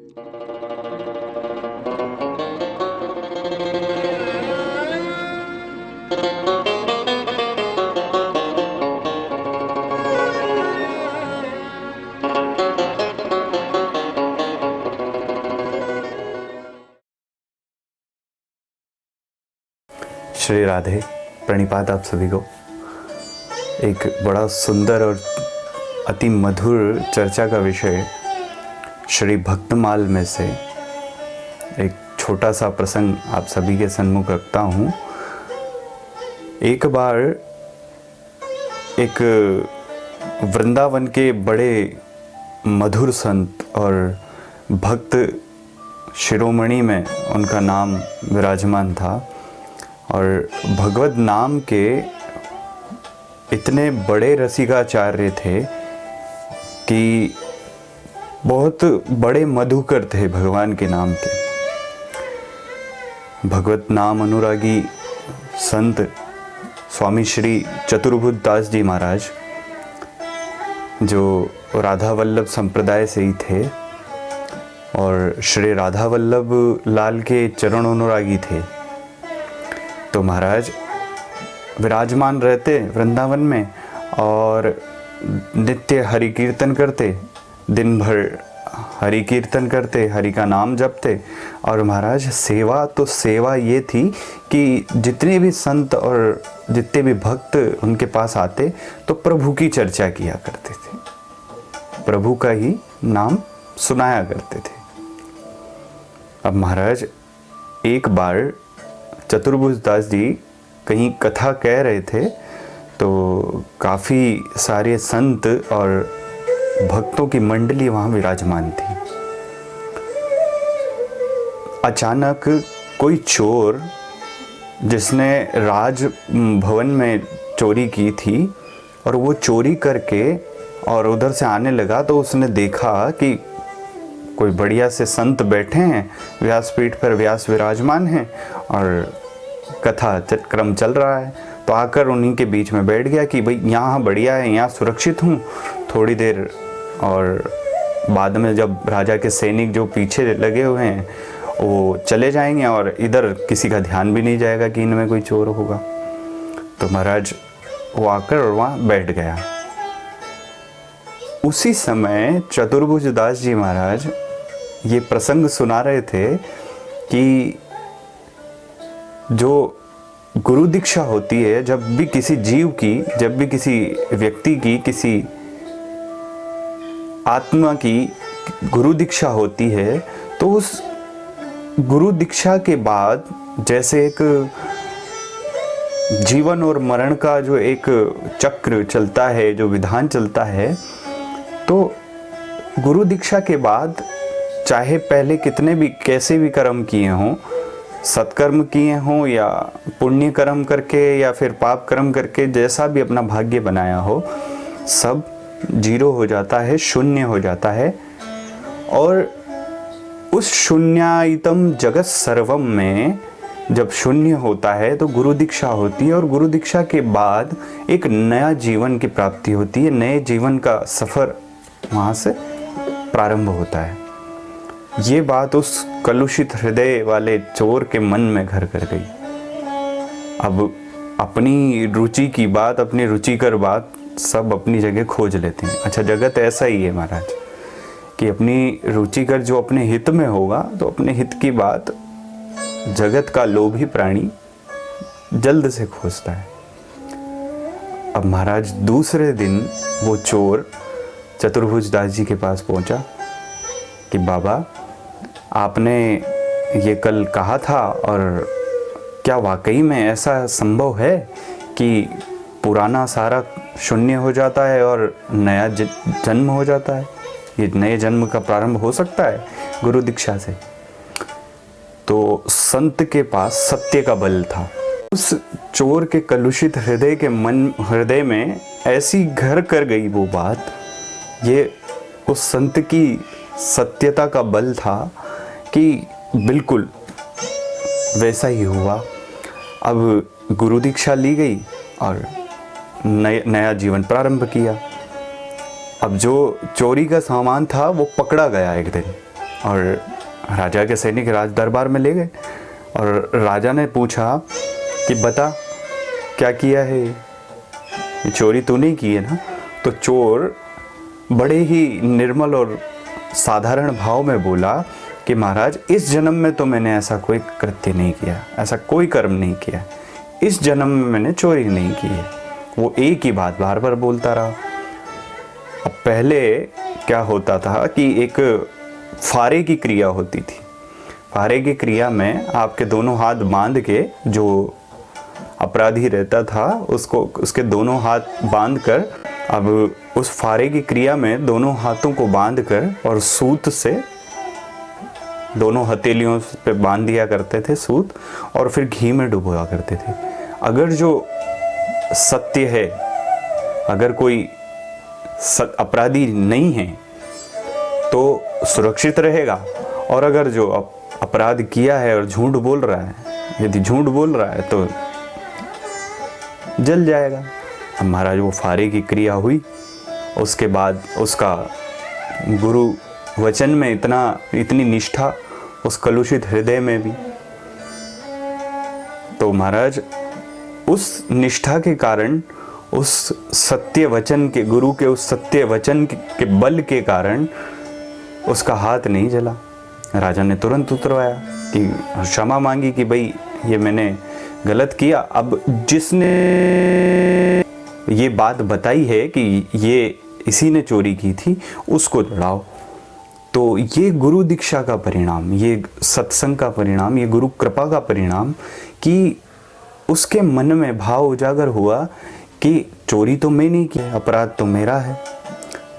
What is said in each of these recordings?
श्री राधे, प्रणिपात आप सभी को। एक बड़ा सुंदर और अति मधुर चर्चा का विषय श्री भक्तमाल में से एक छोटा सा प्रसंग आप सभी के सन्मुख रखता हूँ। एक बार एक वृंदावन के बड़े मधुर संत और भक्त शिरोमणि में उनका नाम विराजमान था और भगवत नाम के इतने बड़े रसिकाचार्य थे कि बहुत बड़े मधुकर थे भगवान के नाम के। भगवत नाम अनुरागी संत स्वामी श्री चतुर्भुज दास जी महाराज, जो राधा वल्लभ संप्रदाय से ही थे और श्री राधा वल्लभ लाल के चरण अनुरागी थे, तो महाराज विराजमान रहते वृंदावन में और नित्य हरि कीर्तन करते, दिन भर हरि कीर्तन करते, हरि का नाम जपते। और महाराज सेवा तो सेवा ये थी कि जितने भी संत और जितने भी भक्त उनके पास आते तो प्रभु की चर्चा किया करते थे, प्रभु का ही नाम सुनाया करते थे। अब महाराज एक बार चतुर्भुज दास जी कहीं कथा कह रहे थे तो काफ़ी सारे संत और भक्तों की मंडली वहाँ विराजमान थी। अचानक कोई चोर जिसने राज भवन में चोरी की थी और वो चोरी करके और उधर से आने लगा तो उसने देखा कि कोई बढ़िया से संत बैठे हैं, व्यासपीठ पर व्यास विराजमान हैं और कथा क्रम चल रहा है। तो आकर उन्हीं के बीच में बैठ गया कि भाई यहाँ बढ़िया है, यहाँ सुरक्षित हूँ थोड़ी देर, और बाद में जब राजा के सैनिक जो पीछे लगे हुए हैं वो चले जाएंगे और इधर किसी का ध्यान भी नहीं जाएगा कि इनमें कोई चोर होगा। तो महाराज वो आकर और वहाँ बैठ गया। उसी समय चतुर्भुज दास जी महाराज ये प्रसंग सुना रहे थे कि जो गुरु दीक्षा होती है, जब भी किसी जीव की, जब भी किसी व्यक्ति की, किसी आत्मा की गुरु दीक्षा होती है तो उस गुरु दीक्षा के बाद जैसे एक जीवन और मरण का जो एक चक्र चलता है, जो विधान चलता है, तो गुरु दीक्षा के बाद चाहे पहले कितने भी कैसे भी कर्म किए हों, सत्कर्म किए हों या पुण्य कर्म करके या फिर पाप कर्म करके, जैसा भी अपना भाग्य बनाया हो, सब जीरो हो जाता है, शून्य हो जाता है। और उस शून्यायतम जगत सर्वम में जब शून्य होता है तो गुरु दीक्षा होती है और गुरु दीक्षा के बाद एक नया जीवन की प्राप्ति होती है, नए जीवन का सफ़र वहाँ से प्रारंभ होता है। ये बात उस कलुषित हृदय वाले चोर के मन में घर कर गई। अब अपनी रुचि की बात, अपनी रुचिकर बात सब अपनी जगह खोज लेते हैं। अच्छा, जगत ऐसा ही है महाराज कि अपनी रुचिकर जो अपने हित में होगा तो अपने हित की बात जगत का लोभी प्राणी जल्द से खोजता है। अब महाराज दूसरे दिन वो चोर चतुर्भुज दास जी के पास पहुंचा कि बाबा, आपने ये कल कहा था और क्या वाकई में ऐसा संभव है कि पुराना सारा शून्य हो जाता है और नया जन्म हो जाता है? ये नए जन्म का प्रारंभ हो सकता है गुरु दीक्षा से? तो संत के पास सत्य का बल था। उस चोर के कलुषित हृदय में ऐसी घर कर गई वो बात, ये उस संत की सत्यता का बल था कि बिल्कुल वैसा ही हुआ। अब गुरु दीक्षा ली गई और नया जीवन प्रारंभ किया। अब जो चोरी का सामान था वो पकड़ा गया एक दिन और राजा के सैनिक राज दरबार में ले गए और राजा ने पूछा कि बता क्या किया है, ये चोरी तूने की है ना। तो चोर बड़े ही निर्मल और साधारण भाव में बोला कि महाराज, इस जन्म में तो मैंने ऐसा कोई कृत्य नहीं किया, ऐसा कोई कर्म नहीं किया, इस जन्म में मैंने चोरी नहीं की है। वो एक ही बात बार बार बोलता रहा। अब पहले क्या होता था कि एक फारे की क्रिया होती थी। फारे की क्रिया में आपके दोनों हाथ बांध के, जो अपराधी रहता था उसको उसके दोनों हाथ बांध कर, अब उस फारे की क्रिया में दोनों हाथों को बांध कर और सूत से दोनों हथेलियों पे बांध दिया करते थे सूत, और फिर घी में डुबोया करते थे। अगर जो सत्य है, अगर कोई अपराधी नहीं है तो सुरक्षित रहेगा, और अगर जो अपराध किया है और झूठ बोल रहा है, यदि झूठ बोल रहा है तो जल जाएगा। अब महाराज वो फारे की क्रिया हुई, उसके बाद उसका गुरु वचन में इतनी निष्ठा उस कलुषित हृदय में भी। तो महाराज उस निष्ठा के कारण, उस सत्य वचन के, गुरु के उस सत्य वचन के बल के कारण उसका हाथ नहीं जला। राजा ने तुरंत उतरवाया कि क्षमा मांगी कि भाई ये मैंने गलत किया। अब जिसने ये बात बताई है कि ये इसी ने चोरी की थी, उसको लड़ाओ। तो ये गुरु दीक्षा का परिणाम, ये सत्संग का परिणाम, ये गुरु कृपा का परिणाम कि उसके मन में भाव उजागर हुआ कि चोरी तो मैं नहीं की, अपराध तो मेरा है।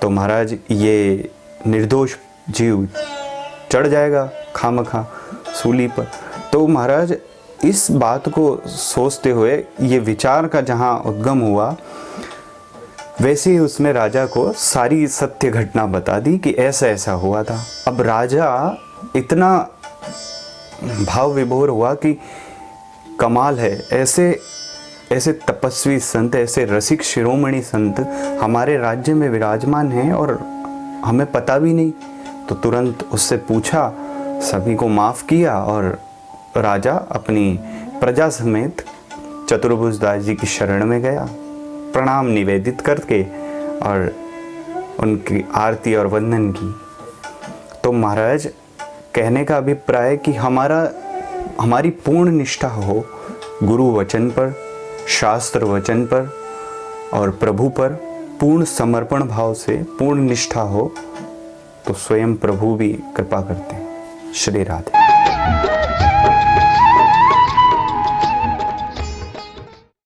तो महाराज ये निर्दोष जीव चढ़ जाएगा खामखा सूली पर। तो महाराज इस बात को सोचते हुए ये विचार का जहाँ उद्गम हुआ, वैसे ही उसने राजा को सारी सत्य घटना बता दी कि ऐसा ऐसा हुआ था। अब राजा इतना भाव विभोर हुआ कि कमाल है, ऐसे तपस्वी संत, ऐसे रसिक शिरोमणि संत हमारे राज्य में विराजमान हैं और हमें पता भी नहीं। तो तुरंत उससे पूछा, सभी को माफ़ किया और राजा अपनी प्रजा समेत चतुर्भुज दास जी की शरण में गया, प्रणाम निवेदित करके और उनकी आरती और वंदन की। तो महाराज कहने का अभिप्राय कि हमारी पूर्ण निष्ठा हो गुरु वचन पर, शास्त्र वचन पर और प्रभु पर पूर्ण समर्पण भाव से पूर्ण निष्ठा हो तो स्वयं प्रभु भी कृपा करते हैं। श्री राधे।